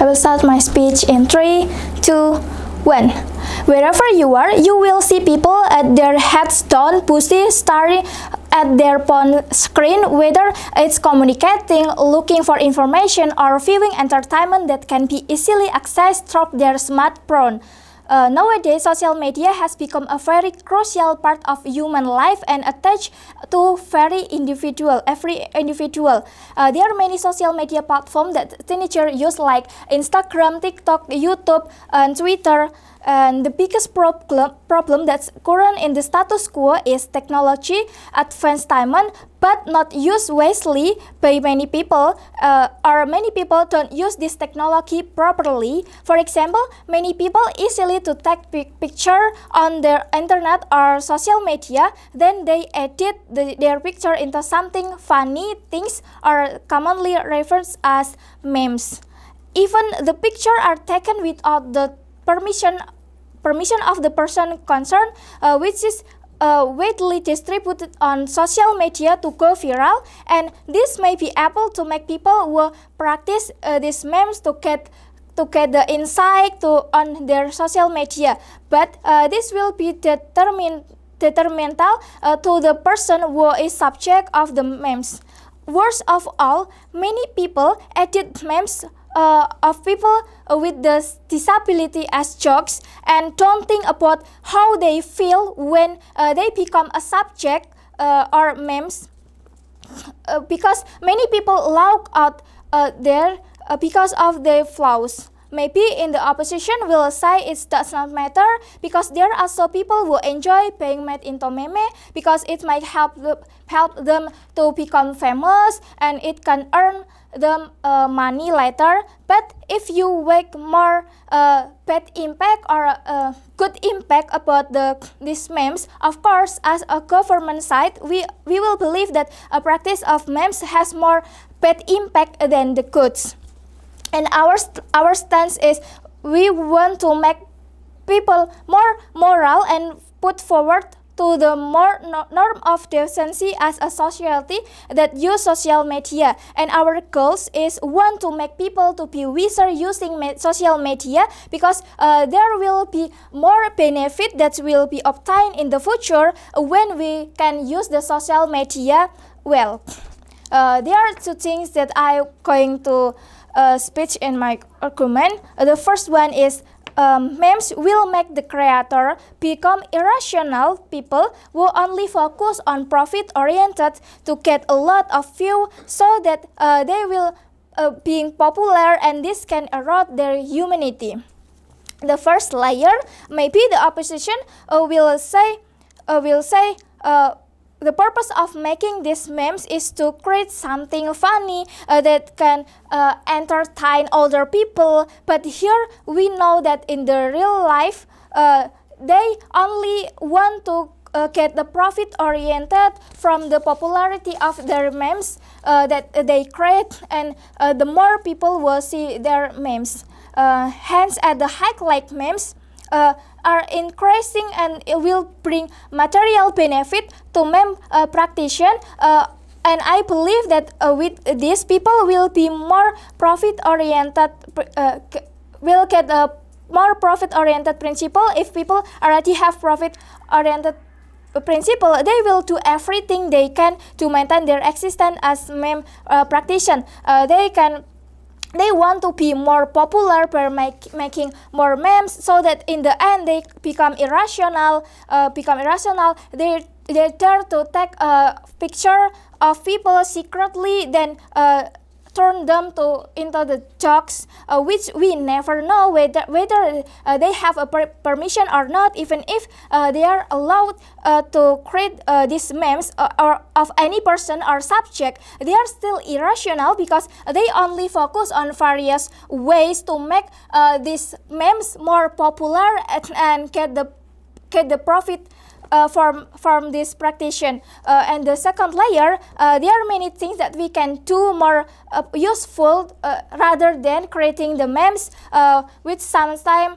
I will start my speech in 3, 2, 1. Wherever you are, you will see people at their heads down, busy, staring at their phone screen, whether it's communicating, looking for information, or viewing entertainment that can be easily accessed through their smartphone. Nowadays, social media has become a very crucial part of human life and attached to every individual. There are many social media platforms that teenagers use like Instagram, TikTok, YouTube, and Twitter. And the biggest problem that's current in the status quo is technology advancement, but not used wisely by many people, or many people don't use this technology properly. For example, many people easily to take picture on their internet or social media, then they edit their picture into something funny things or commonly referred as memes. Even the picture are taken without the permission of the person concerned, which is widely distributed on social media to go viral, and this may be able to make people who practice these memes to get the insight on their social media, but this will be detrimental to the person who is subject of the memes. Worst of all, many people edit memes of people with the disability as jokes and don't think about how they feel when they become a subject or memes, because many people log out there because of their flaws. Maybe in the opposition will say it does not matter because there are also people who enjoy being made into meme because it might help them to become famous and it can earn them money later. But if you make more bad impact or good impact about these memes, of course, as a government side, we will believe that a practice of memes has more bad impact than the goods. And our stance is we want to make people more moral and put forward to the more norm of decency as a society that use social media. And our goals is want to make people to be wiser using social media because there will be more benefit that will be obtained in the future when we can use the social media well. There are two things that I'm going to speech in my argument. The first one is memes will make the creator become irrational people who only focus on profit oriented to get a lot of view so that they will being popular, and this can erode their humanity. The first layer, maybe the opposition will say the purpose of making these memes is to create something funny that can entertain older people. But here we know that in the real life, they only want to get the profit oriented from the popularity of their memes that they create, and the more people will see their memes. Hence, at the highlight memes are increasing and it will bring material benefit to meme practitioner, and I believe that with these people will be more profit oriented, will get a more profit oriented principle. If people already have profit oriented principle, they will do everything they can to maintain their existence as meme practitioner. They want to be more popular by making more memes, so that in the end they become irrational. They dare to take a picture of people secretly, then turn them into the jokes, which we never know whether they have a permission or not. Even if they are allowed to create these memes or of any person or subject, they are still irrational because they only focus on various ways to make these memes more popular and get the profit from this practitioner. And the second layer, there are many things that we can do more useful rather than creating the memes, which sometimes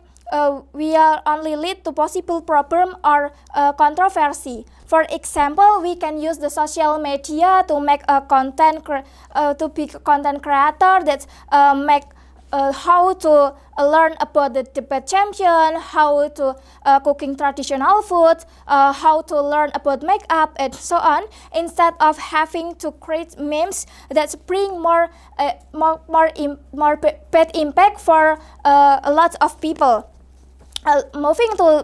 we are only lead to possible problem or controversy. For example, we can use the social media to make a content to be content creator that make how to learn about the Tibet champion, how to cooking traditional food, how to learn about makeup and so on, instead of having to create memes that bring more bad impact for a lot of people. Moving to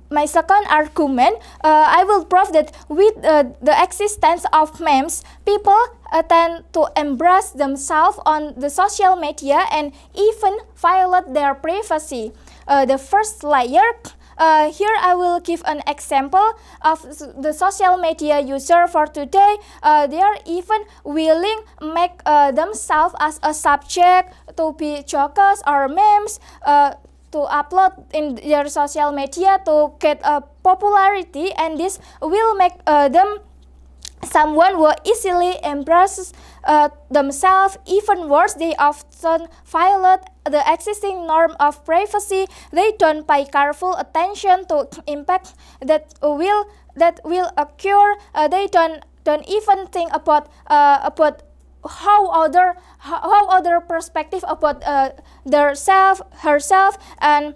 my second argument, I will prove that with the existence of memes, people tend to embrace themselves on the social media and even violate their privacy. The first layer, here I will give an example of the social media user for today. They are even willing make themselves as a subject to be jokes or memes, to upload in their social media to get a popularity, and this will make them someone who easily embraces themselves. Even worse, they often violate the existing norm of privacy. They don't pay careful attention to impact that will occur. They don't even think about how other perspective about their self, herself, and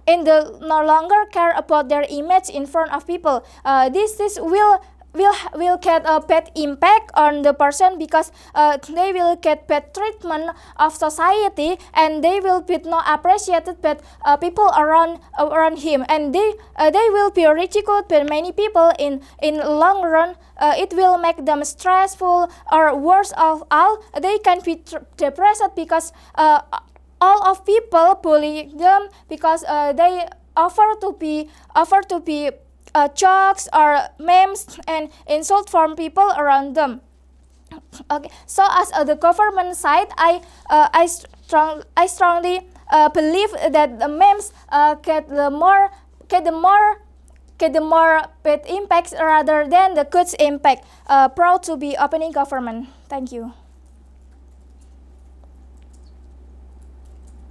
in the no longer care about their image in front of people. This will get a bad impact on the person, because they will get bad treatment of society, and they will be not appreciated by people around him, and they will be ridiculed by many people in long run. It will make them stressful, or worse of all, they can be depressed because all of people bully them because they offer to be jokes or memes and insult from people around them. Okay, so as the government side, I strongly believe that the memes get the more bad impacts rather than the good impact. Proud to be opening government. Thank you.